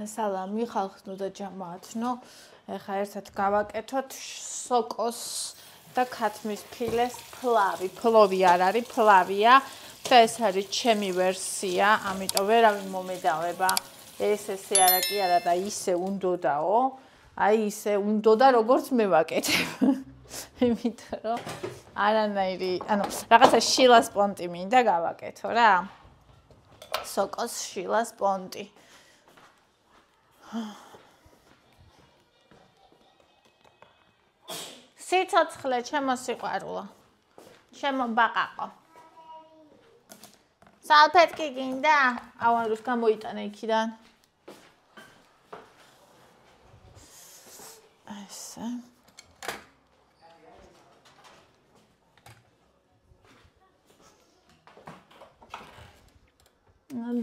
სალამი ხალხნო და ჯამაათნო. ეხლა ერთად გავაკეთოთ სოკოს და ქათმის ფილეს ფლავი. ფლოვი არ არის, ფლავია. და ეს არის ჩემი ვერსია, ამიტომ ვერავინ მომედავება. ეს ესე არა კი არა და ისე უნდოდაო. აი ისე უნდოდა როგორც მე ვაკეთებ. იმიტომ რომ არანაირი, ანუ რაღაცა შილას პონტი მინდა გავაკეთო რა. სოკოს შილას პონტი. სიცოცხლე ჩემო სიყვარულო. ჩემო ბაყაყო. სალფეტკი გინდა? ავანრუს გამოიტანე იქიდან. ესე.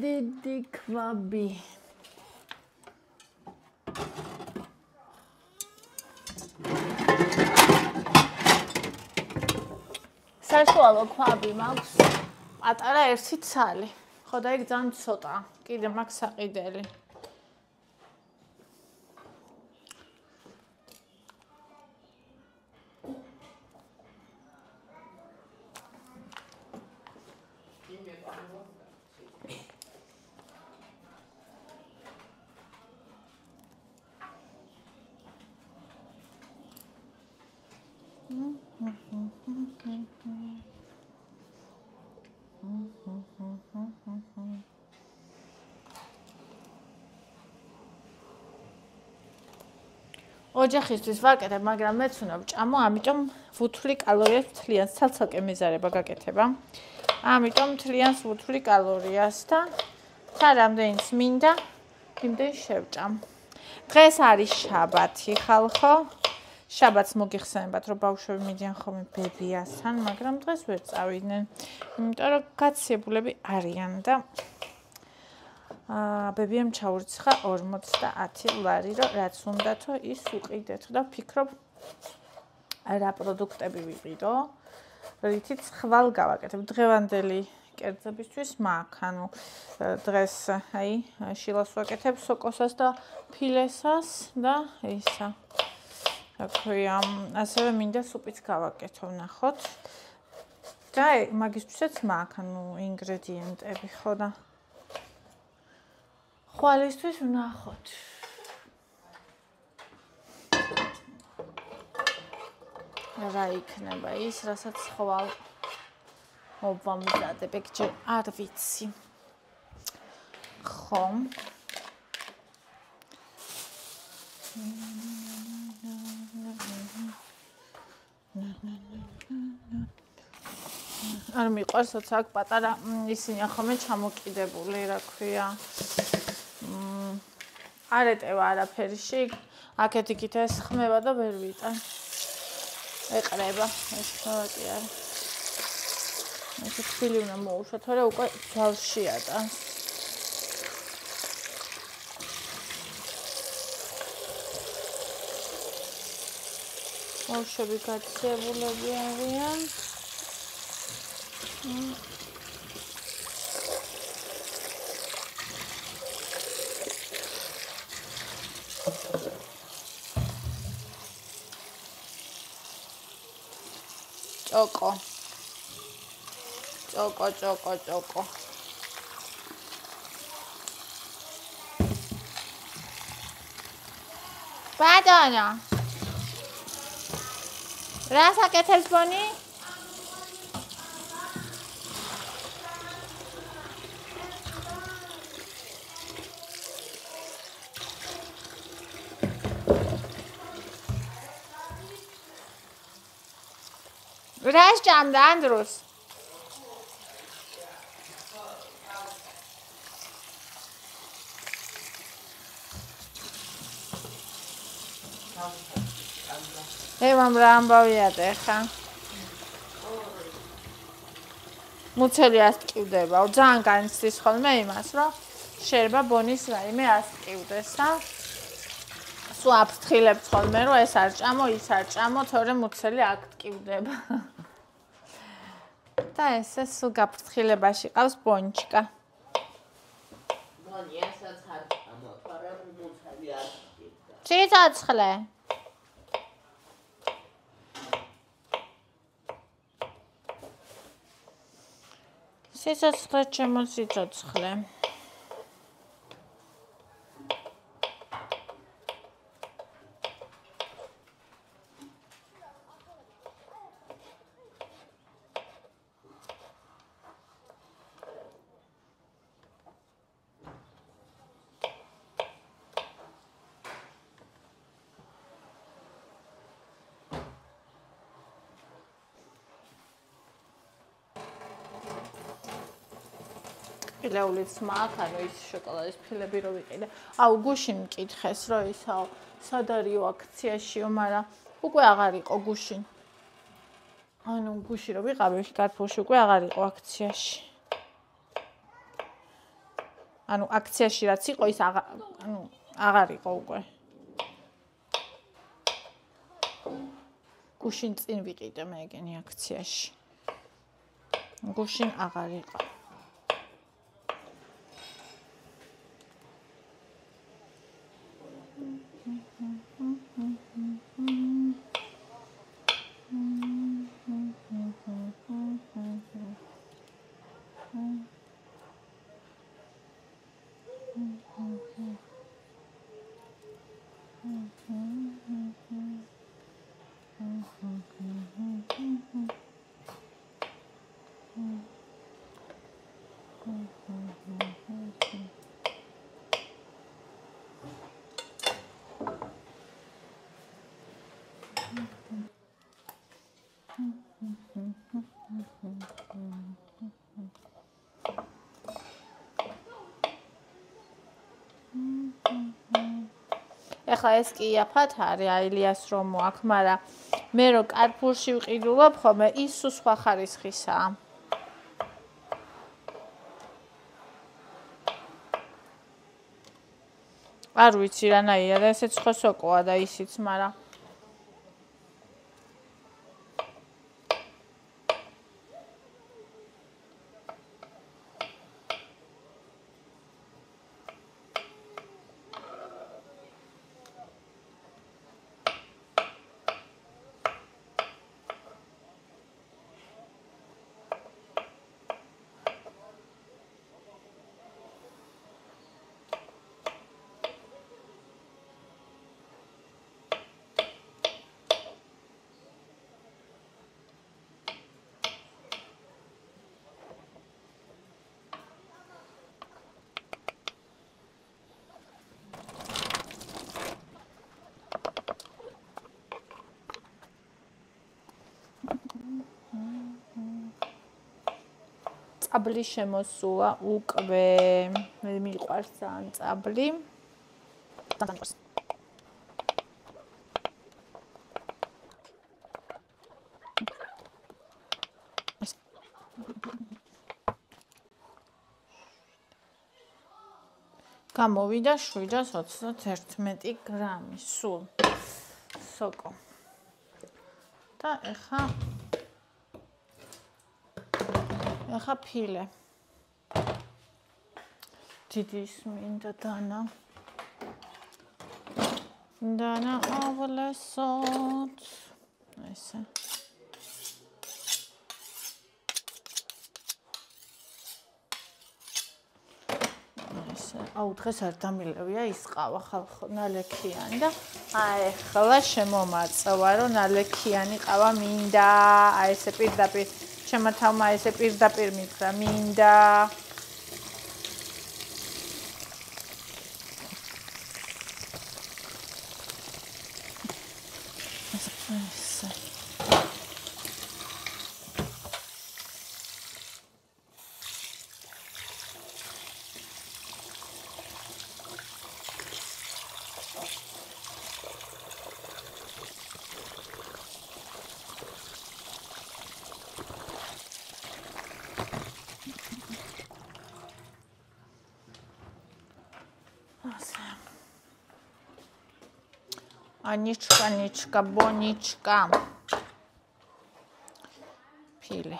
დიდი კვაბი. საშუალო კვაბი მაქვს. პატარა ერთი ცალი. ხო და იქ ძალიან ცოტა. კიდე მაქვს საყიდელი. ოჯახისთვის ვაკეთებ, მაგრამ მეც უნდა ვჭამო, ამიტომ ვუთვლი კალორიას მთლიან ცალ-ცალკე მეზარება გაკეთება. ამიტომ მთლიანს ვუთვლი კალორიას და თა რამდენიც მინდა, იმდენ შევჭამ. დღეს არის შაბათი, ხალხო. შაბათს მოგიხსენებათ, რომ ბავშვები მიდიან ხოლმე ბებიასთან, მაგრამ დღეს ვერ წავიდნენ. იმიტომ რომ გაციებულები არიან და ბებიამ ჩაურიცხა 50 ლარი, რომ რაც უნდათო ის უყიდეთ და ვფიქრობ რა პროდუქტები ვიყიდო, რითიც ხვალ გავაკეთებ. დღევანდელი კერძებისთვის მაქვს, ანუ დღეს აი შილას ვაკეთებ, სოკოსას და ფილესას და ისა. აქვეა, ასევე მინდა სუპიც გავაკეთო, ნახოთ. და მაგისთვისაც მაქვს, ანუ ინგრედიენტები ხო და ხვალისთვის ვნახოთ. რა იქნება ის, რასაც ხვალ მოვამზადებ, ეგ ჯერ არ ვიცი. ხო. არ მიყვარს, როცა აქ პატარა ისინი ახლა ჩამოკიდებული, რა ქვია. არ ეტევა არაფერიში, აქეთ-იქით ეს ხმება და ვერ ვიტან. ეყრება, ეს თავი არის. ეს თბილი უნდა მოუშვა, თორე უკვე ძალში ატანს. ბავშვები გაციებულები არიან. ჭოკო. ბატონო. რას აკეთებს ბონი? რას ჭამდა ანდრუს? ემამ რა ამბავიათ ეხა? მუცელი ასტკივდება, ძალიან განიცდის ხოლმე იმას, რომ შეიძლება ბონის რაიმე ასტკივდეს და სულ აფრთხილებთ ხოლმე, რომ ეს არ ჭამო, ის არ ჭამო, თორემ მუცელი აქტივდება. და ესე სულ გაფრთხილებაში ყავს ბონჩკა. ბონი, ესაც არ ჭამო, თორემ სიცოცხლე. სიცოცხლე ჩემო სიცოცხლე. ფილეულიც მაქვს, ანუ ის შოკოლადის ფილები რო ვიყიდე. აუ, გუშინ მკითხეს, რომ ისაო, სადარიო აქციაშიო, მაგრამ უკვე აღარ იყო გუშინ. ანუ გუში რო ვიყავი კარფურში, უკვე აღარ იყო აქციაში. ანუ აქციაში რაც იყო, ის აღარ იყო უკვე. გუშინ წინ ვიყიდე მე ეგენი აქციაში. გუშინ აღარ იყო. ეხლა ეს კი იაფად არის, აილიას რომ მოაქვს, მაგრამ მე რო კარფურში ვყიდულობ ხოლმე, ის სხვა ხარისხისაა. არ ვიცი რანაირად, ესეც ხო სოკოა და ისიც, მაგრამ წაბლი შემოსულა უკვე. მე მიყვარს ძალიან წაბლი. გამოვიდა 731 გრამი სულ სოკო. და ეხა ფილე. დიდი მინდა დანა ავლესოთ. ესე. აუ, დღეს არ დამილევია ის ყავა ხალხო ნალექიანი და ახლა შემომაწვა რომ ნალექიანი ყავა მინდა. აი ესე პირდაპირ ჩემო თავმა ესე პირდაპირ მითხრა მინდა. Аничка, боничка. Пили.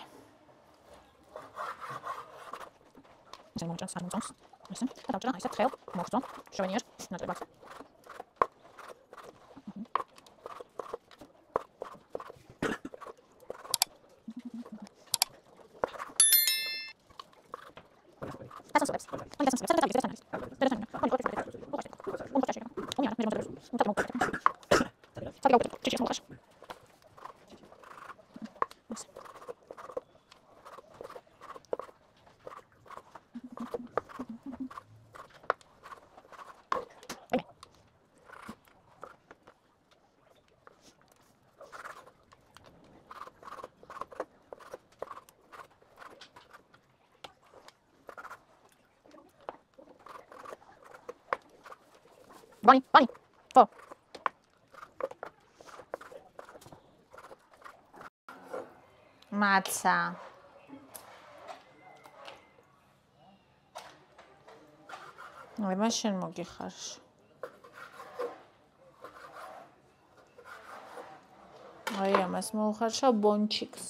Bunny. Oh. Maca. აი, მაშინ მოგიხარ. აი, ამას მოუხარშავ ბონჩიკს.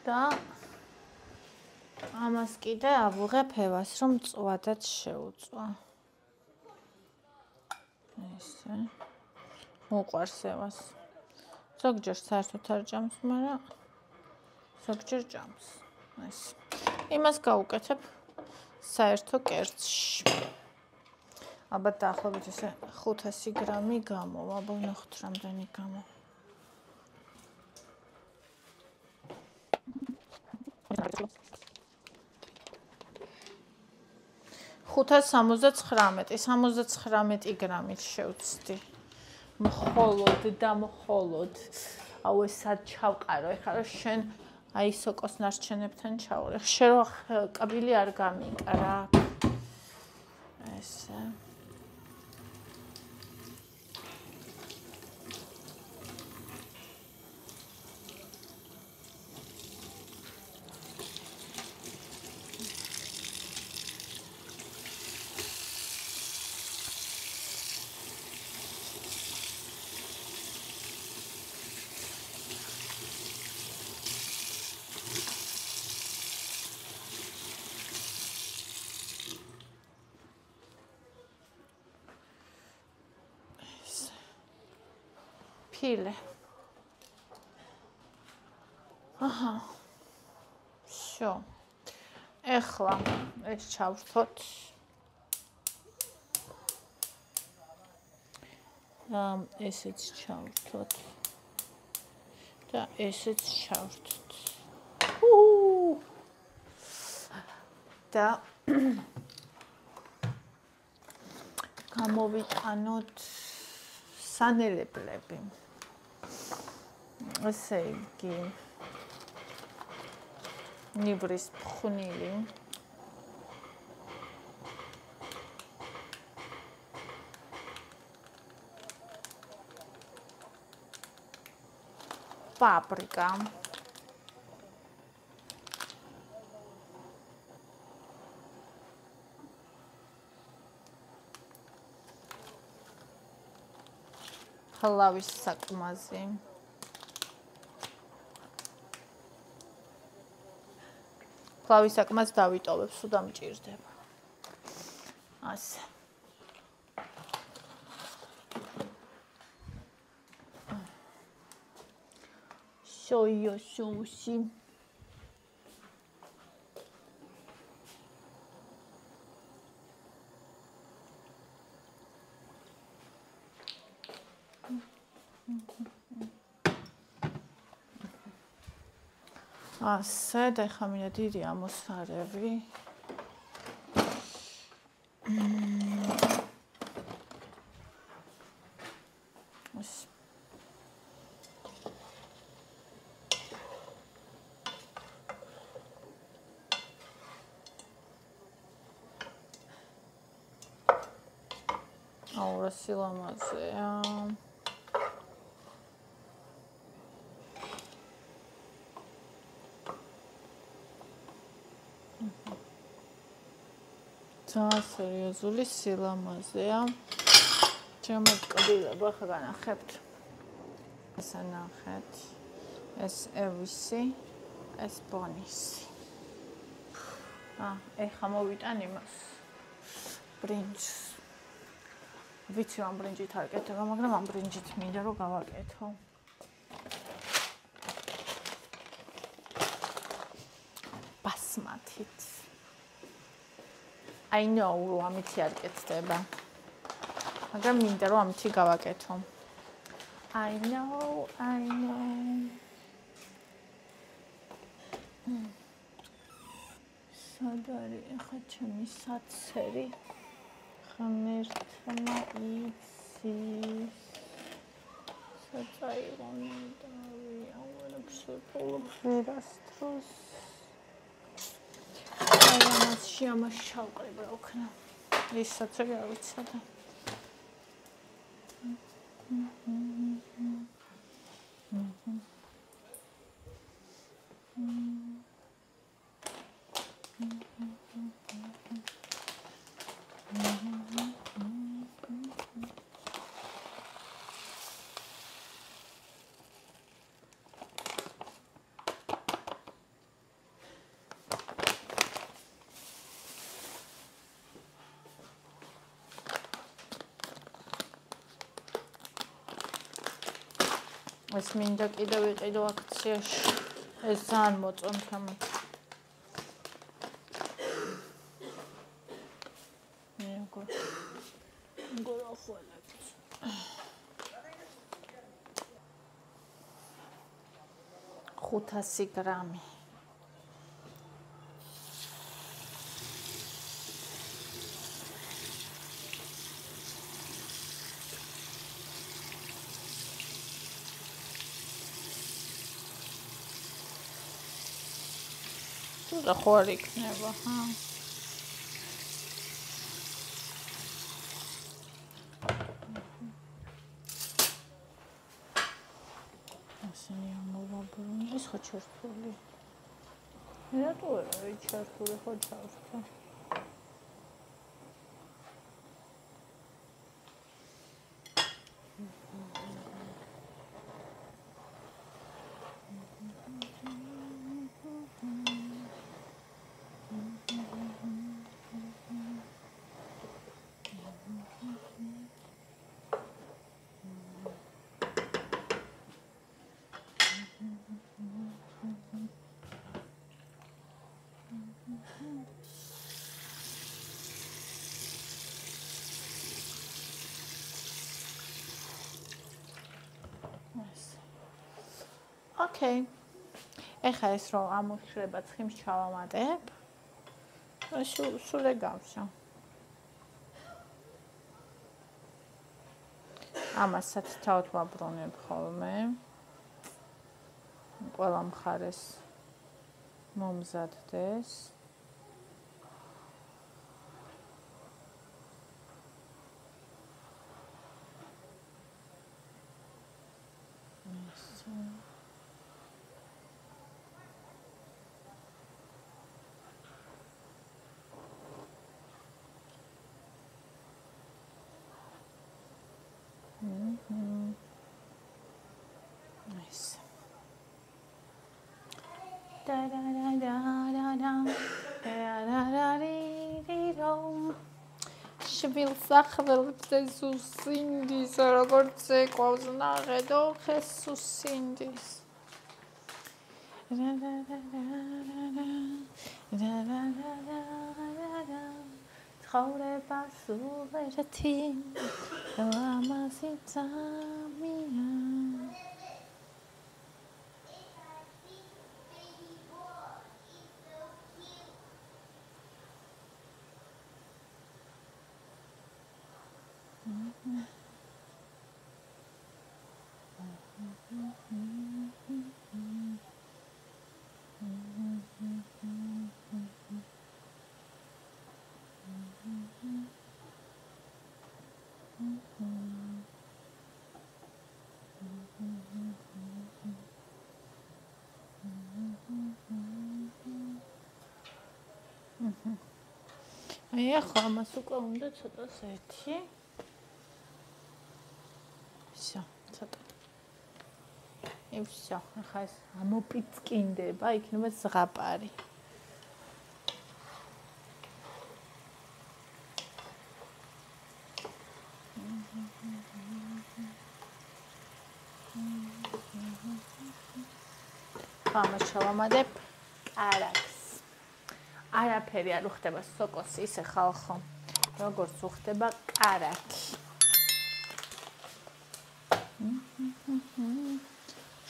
და ამას კიდე ავუღებ ევას, რომ წვადაც შეუწვა. ესე. მოყვარს ევას. ზოგჯერ საერთოდ არ ჭამს, მაგრამ ზოგჯერ ჭამს. ეს. იმას გავუკეთებ საერთო კერძში. ალბათ დაახლოებით ესე 500 გრამი გამოვა, ვნახოთ რამდენი გამოვა. 579 გრამით შევცდი. მხოლოდ და მხოლოდ. აუ ეს სად ჩავყარო, ეხლა შენ აი სოკოს ნარჩენებთან ჩავყრე. შენ რო კაბილი არ გამიკრა. ესე. Pile. Aha. Всё. Ეხლა ეს ჩავრთოთ. ესეც ჩავრთოთ. და ესეც ჩავრთოთ. და გამოვიტანოთ სანელებლები. ესე იგი ნივრის ფხვნილი პაპრიკა ხლავის საკმაზი ხლავის საკმას დავიტოვებ, სულ დამჭირდება. ასე. სოია სოუსი. ასე და ეხლა მინდა დიდი ამოსარევი. აუ რა სილამაზეა. ძალიან სერიოზული სილამაზეა. ჩემო კბილება ხა განახებთ. ეს ანახეთ. ეს ევისი, ეს ბონისი. ეხლა მოვიტან იმას. ბრინჯს. ვიცი რომ ბრინჯით არ კეთება, მაგრამ ამ ბრინჯით მინდა რომ გავაკეთო. გასმათით. I know, რომ ამითი არ კეთდება. მაგრამ მინდა რომ ამითი გავაკეთო. I know. სად არის ახლა ჩემი საცერი? ღმერთმა იცის. საწაიღონი და ვიაურებს ვერასდროს. ამაში ამაშავყრებ რა ვქნა. ის საწერი არ ვიცოდა. ეს მინდა კიდევ ვიყიდო აქციაში. ეს ძალიან მოწონთ ამით. მეგონა ხოლმე. 500 გრამი. და ხო არ იქნება, ჰა? ასენი ამოვაბრუნე, ეს ხო ჩართული. რატო არა ჩართული ხო ჩავსწა? Okay. ეხლა ეს რომ ამოშრება ცხიმს ჩავამატებ. სულ ეგავსა. ამასაც თავად ვაბრუნებ ხოლმე. ყველა მხარეს მომზადდეს. Nice. Da da da da da da da da da. შვილსახველებზე სუსინდის როგორც ეკავს ნაღედო ხესუსინდის. ცხოვრება სულ ერთი ლამაზი ძამია. აი ახლა ამას უკვე უნდა ცოტას ერთი. всё, ცოტა. всё, ახლა ეს ამოპიწკინდება, იქნება ზღაპარი. ამას ჩავამატებ კარაქს. არაფერი არ უხდება სოკოსი ისე ხალხო როგორც უხდება კარაქი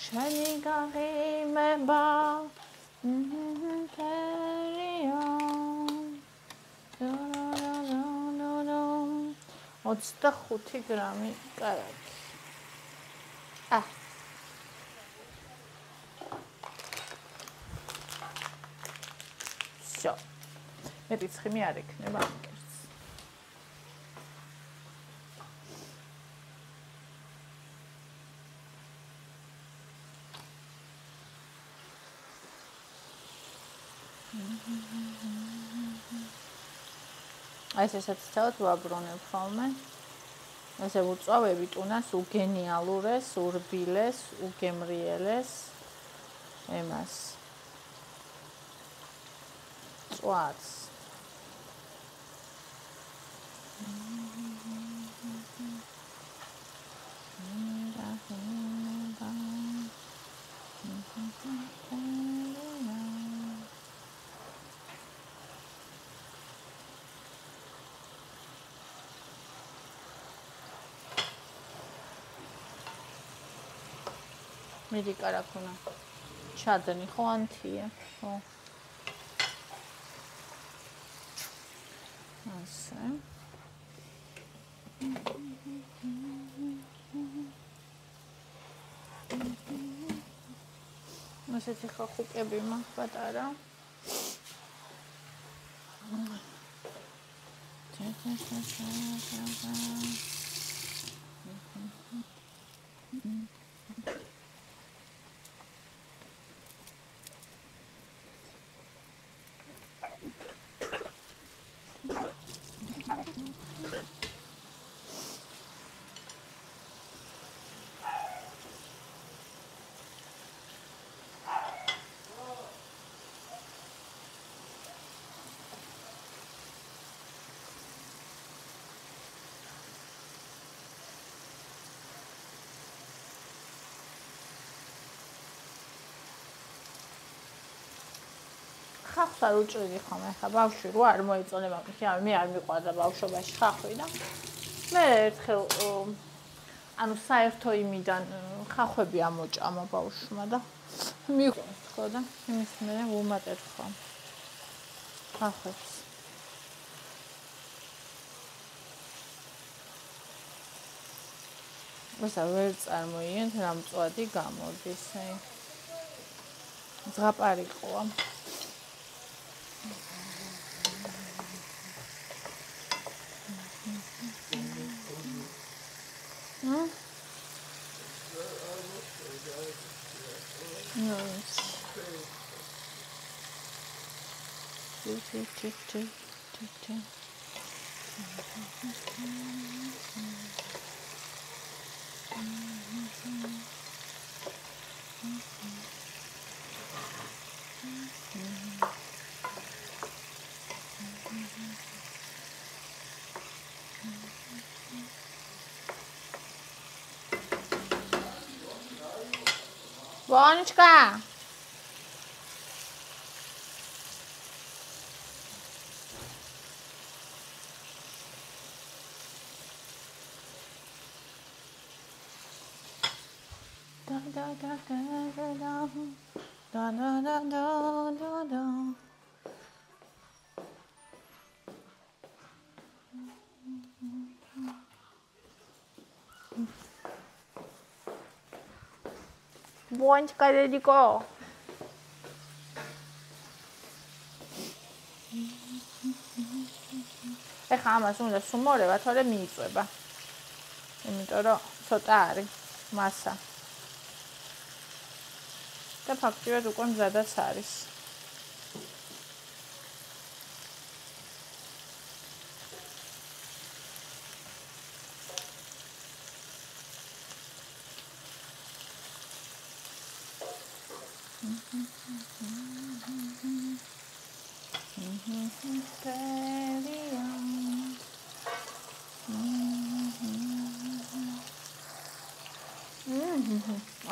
შენი გაღიმება 25 გრამი კარაქი всё მე რიცხი არ იქნება ამკერს ეს ესაც თავად ვაბრუნებ ხოლმე ესე უწავები ტუნას უგენიალურეს, ურბილეს, უგემრიელეს ემას წვაც მიდი კარაქუნა ჩადენი ხო ანთია ხო ასე ასეთი ხახუკები მაქვს პატარა ხახს არ უჭრიდი ხოლმე ხა ბავშვი რო არ მოეწონება მე არ მიყვარდა ბავშვობაში ხახვი და მე ერთხელ ანუ საერთო იმიდან ხახვები ამოჭამა ბავშვმა და მიყვარს ხო და იმის მე ვუმატებ ხო ხახვებს მოსა ვერ წარმოიდგენთ რა მწვადი გამოდის ზღაპარიყოა Вонечка! Да. Вонечка, Дедико! ეხა ამას უნდა სუმორება, თორე მიიწვება. იმიტომ რომ ცოტა არის მასა. და ფაქტიურად უკვე მზადაც არის.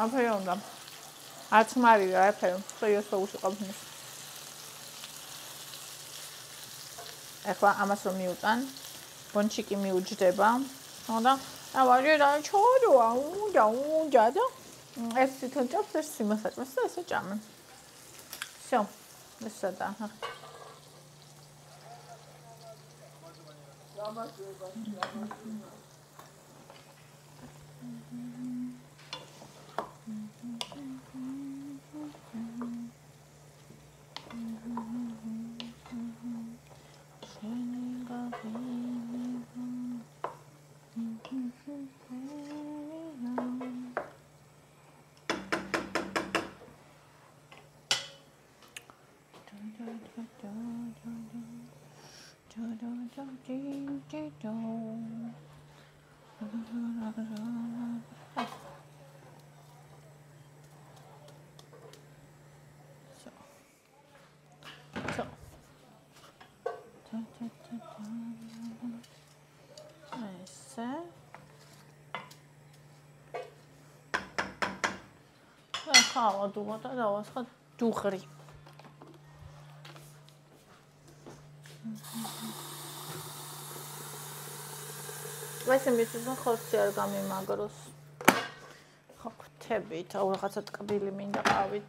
აფეონდა არც მარია აფეო სოიოს სოუსი ყოფნის ეხლა ამას რომ მიუტან, ბონჩიკი მიუჯდება. და ავარი რა ჩოროა, უნდა და ეს თვითონ ჭამს ეს სიმასაჭმელს და ესე ჭამენ. всё. ესა და. ხალა დუღოდა და ვასხა დუღრი. ვასე მისულა ხორცი არ გამიმაგროს. ხო ხვთებით, აუ რაღაცა ტკბილი მინდა ყავით.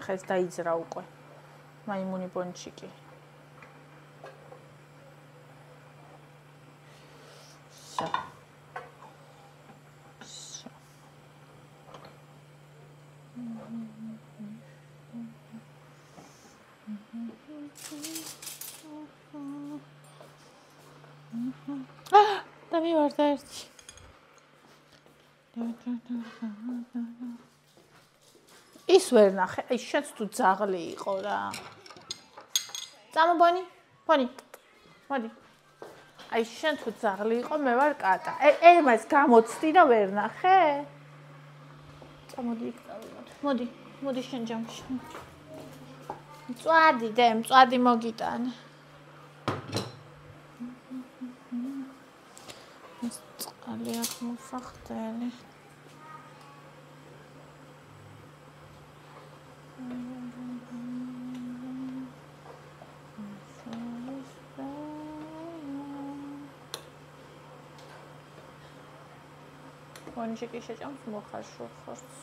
ხეს დაიძრა უკვე მაიმუნი ბონჩიკი. და მივარდა ერთი. ის ვერ ნახე, აი შენც თუ ძაღლი იყო რა. წამობონი, ბონი. მოდი. აი შენ თუ ძაღლი იყო, მე ვარ კატა. ემას გამოცდი და ვერ ნახე. წამოდი იქ წავიდეთ. მოდი შენ ჯამში. მწვადი მოგიტანე. ეს წყალი აქ მოსახდელი. ბონჩიკი შეჭამს მოხარშო ხორცს.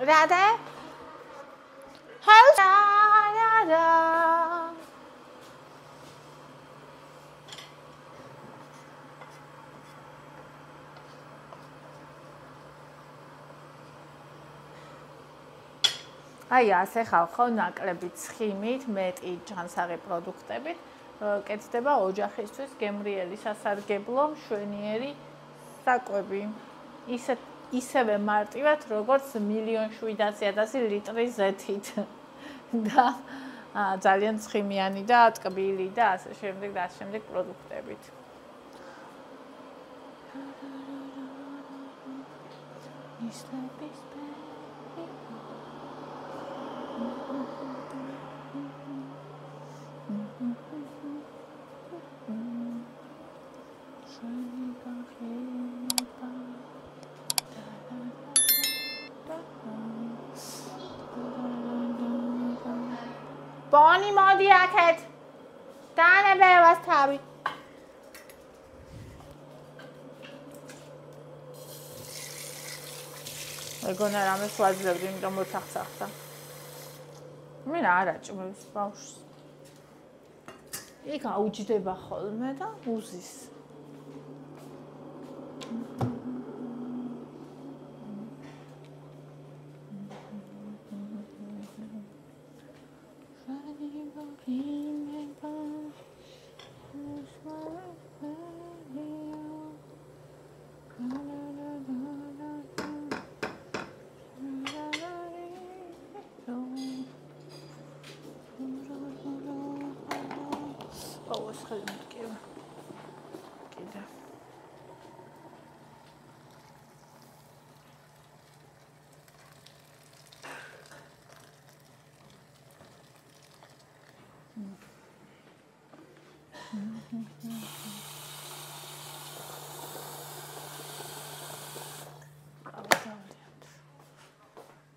რადა? ჰალ რადა? აი ასე ხალხო ნაკლები ცხიმით, მეტი ჯანსაღი პროდუქტებით კეთდება ოჯახისთვის გემრიელი სასარგებლო მშვენიერი საკვები. ისევე მარტივად, როგორც 1,700,000 ლიტრი ზეთით. და ძალიან ცხიმიანი და ტკბილი და ასე შემდეგ პროდუქტებით. ბონი მოდი აქეთ. დანებევას თავი. ეგონა რამე სვაძლებდი, იმიტომ მოთახსახდა. მე არ აჭმევს ბავშვს. იქ აუჯდება ხოლმე და უზის. იყოს ხელი მტკივა. კიდე.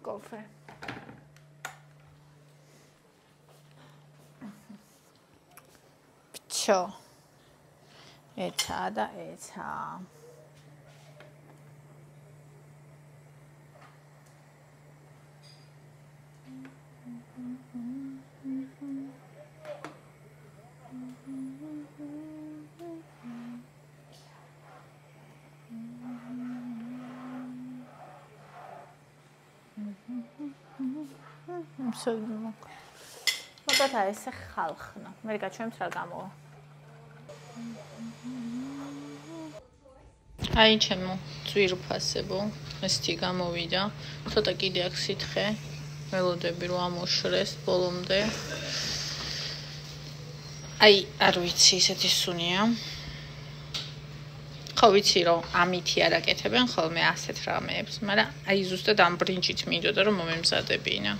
Golfer. Pcho. Echa da echa. Მაგათა ესე ხალხნა. მე გაჩვენებს რა გამოვა. აი ჩემო ძვირფასებო, ესეთი გამოვიდა. ცოტა კიდე აქვს სითხე. ველოდები რომ ამოშრეს ბოლომდე. აი, არ ვიცი, ესეთი სუნია. ხო ვიცი რომ ამითი არ აკეთებენ ხოლმე ასეთ რამეებს, მაგრამ აი ზუსტად ამ ბრინჯით მინდოდა რომ მომემზადებინა.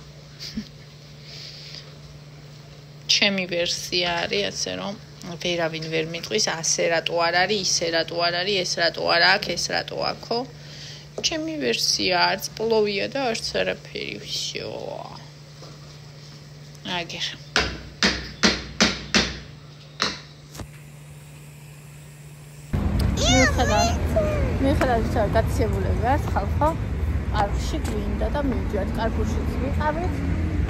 ჩემი ვერსია არის ასე რომ ვერავინ ვერ მიტყვის ასე რატო არ არის, ისე რატო არ არის, ეს რატო არ აქვს, ეს რატო აქო. ჩემი ვერსია არც პლოვია და არც არაფერი ვсё. აგერ. მიუხედავად იმისა, რომ გაცემულები არის ხალხო, პარკში გვინდა და მივიდივართ, კარგუშიც ვიყავით.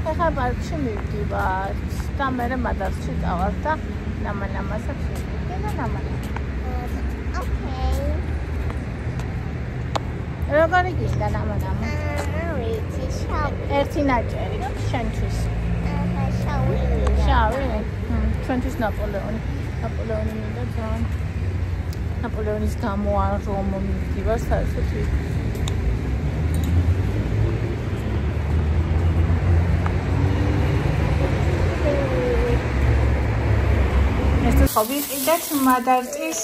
ეხლა პარკში მივდივართ და მერე მადარსში წავალთ და ნამანამასაც ვიყავ და ნამანამას. ოკეი. როგორი გინდა ნამანამა? ვიცი, შავი. ერთი ნაჭერი შენთვის. შავი. შავი. ჩვენთვის ნაპოლეონი. ნაპოლეონი მინდა ძალიან. ნაპოლეონის გამო არ რომ მივდივარ საერთოდ. ხო ვიყიდეთ მადარტის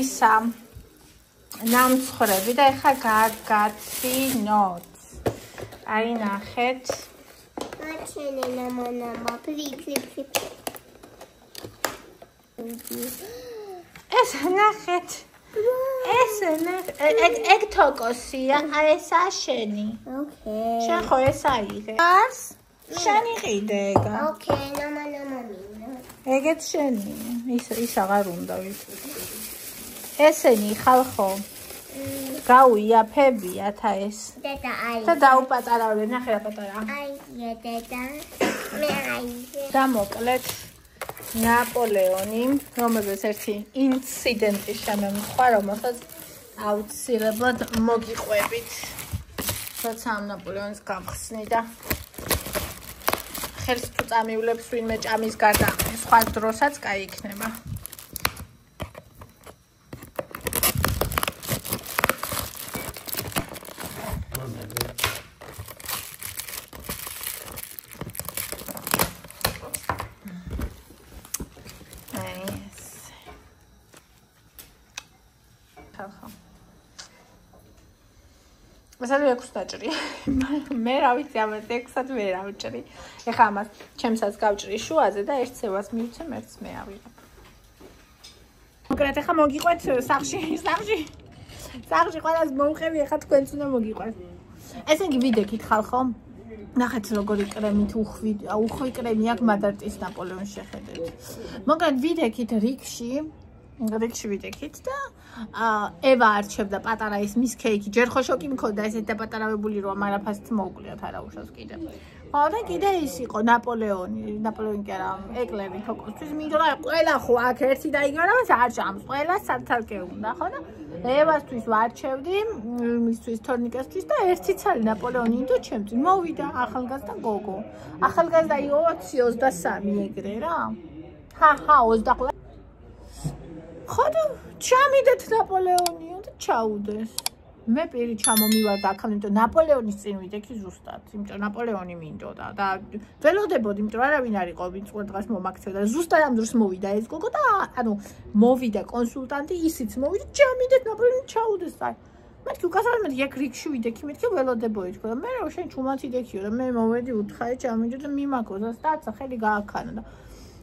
ისა ნამცხრები და ეხლა გაგაცინოთ. აი ნახეთ. აჩენე ნამანამა პლიკ. ეს ნახეთ. ეს ეგ თოკოსია, აი ესა შენი. ოკეი. შენ ხო ეს აიღე. ას? შენ იყიდე ეგ. ოკეი, ნამანამა მინდა. ეგეც შენი. ის აღარ უნდა ვიცი. ესენი ხალხო. გაუიაფებიათ ეს. დედა აი. და დაუპატარავდნენ, ნახე რა პატარა. აი, დედა. მე აი. და მოკლედ ნაპოლეონი, რომელზეც ერთი ინციდენტი შემემხვა, რომელსაც აუცილებლად მოგიყვებით. როცა ამ ნაპოლეონის გავხსნი და ხელს თუ წამივლებს ვინმე ჭამის გარდა სხვა დროსაც კაი იქნება. მასალე 6 დაჭრი. მე რა ვიცი ამ 6-ად მე რა ვჭრი. ეხლა ამას ჩემსაც გავჭრი შუაზე და ერთ ცევას მივცემ, ერთს მე ავიღებ. მოკრეთ ეხლა მოგიყვეთ სახში ყველას მოვყევი, ეხლა თქვენც უნდა მოგიყვეთ. ესე იგი ვიდექით ხალხო. ნახეთ როგორი კრემით უხვი კრემი აქვს მადარტის ნაპოლეონის შეხედეთ. მოკრეთ ვიდექით რიგში ვიდექით და ევა არჩევდა პატარა ის მის კეიკი. ჯერ ხო შოკი მქონდა ესეთ დაპატარავებული რომ არაფასით მოუკვლიათ არაუშავს კიდე. ხო და კიდე ის იყო ნაპოლეონი კი არა, ეკლერი თოკოსთვის მინდოდა ყველა ხო აქ ერთი დაიგო რა არ ჭამს, ყველა სათალკე უნდა ხო და ევასთვის ვარჩევდი, მისთვის თორნიკესთვის და ერთი ცალი ნაპოლეონი ინდო ჩემწინ მოვიდა ახალგაზრდა გოგო. ახალგაზრდა იყო 20-23 ეგრე რა. ჰა 25 ხო და ჩამიდეთ ნაპოლეონიო და ჩაუდეს. მე პირი ჩამომივარდა აქამდე, იმიტომ ნაპოლეონის წინ ვიდექი ზუსტად, იმიტომ ნაპოლეონი მინდოდა და ველოდებოდი, იმიტომ არავინ არ იყო ვინც ყველდღეს მომაქცევდა. ზუსტად ამ დროს მოვიდა ეს გოგო და ანუ მოვიდა კონსულტანტი, ისიც მოვიდა, ჯამიდეთ ნაპოლეონი ჩაუდეს აი. მეთქი უკასალ მეთქი ეგ რიგში ვიდექი, მეთქი ველოდებოდი თქო და მე რა შენ ჩუმად იდექიო და მე მოვედი უთხარი ჩამიდე და მიმაქო და სტაცა ხელი გააქანა და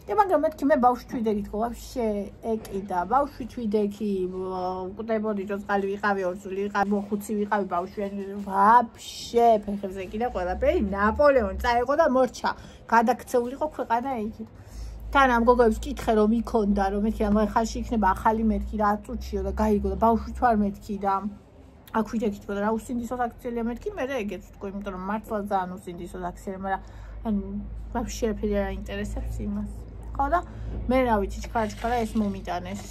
მაგრამ მეთქი მე ბავშვი ვიდექი თქო ვაფშე ეკიდა ბავშვი ვიდექი უყდებოდი რომ წყალი ვიყავი ორწული ვიყავი მოხუცი ვიყავი ბავშვი ვაფშე ფეხებზე ეკიდა ყველაფერი ნაპოლეონი წაიღო და მორჩა გადაქცეულიყო ქვეყანა იქით თან ამ გოგოებს კითხე რომ იქონდა რომ მეთქი ამ ხალში იქნება ახალი მეთქი რა წუთშიო და გაიგო და ბავშვი თვარ მეთქი და აქ ვიდექი თქო და რა უსინდისოს აქციელია მეთქი მე ეგეც თქო იმიტომ რომ მართლა ძალიან უსინდისოს აქციელია მაგრამ ანუ ვაფშე არაფერი არ აინტერესებს იმას და მე რა ვიცი ჩქარა ეს მომიტანეს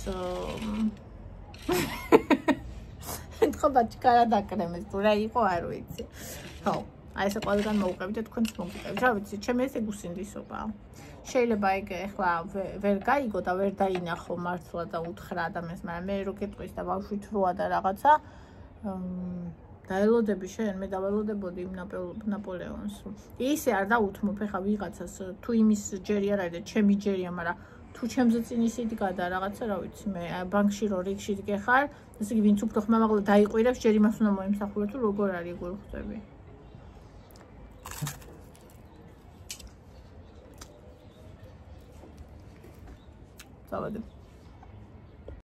ეთქობა ჩქარა დაკრემეს თუ რა იყო არ ვიცი ხო აი ესე ყველგან მოუყევით თქვენს მომიტანებს რა ვიცი ჩემი ეს გუსინდისობა შეიძლება ეგ ეხლა ვერ გაიგო და ვერ დაინახო მართლა და უთხრა ადამიანს მაგრამ მე რო გეტყვის და ბავშვი თროა და რაღაცა დაელოდები შენ მე დაველოდებოდი იმ ნაპოლეონს ისე არ დაუთმობ ეხა ვიღაცას თუ იმის ჯერი არ არის და ჩემი ჯერია მაგრამ თუ ჩემზე წინ ის იდგა და რაღაცა რა ვიცი მე ბანკში რო რიგში დგეხარ ესე იგი ვინც უფრო ხმამაღლა დაიყვირებს ჯერ იმას უნდა მოიმსახურე თუ როგორ არის ეგ ვერ ხვდები წავედი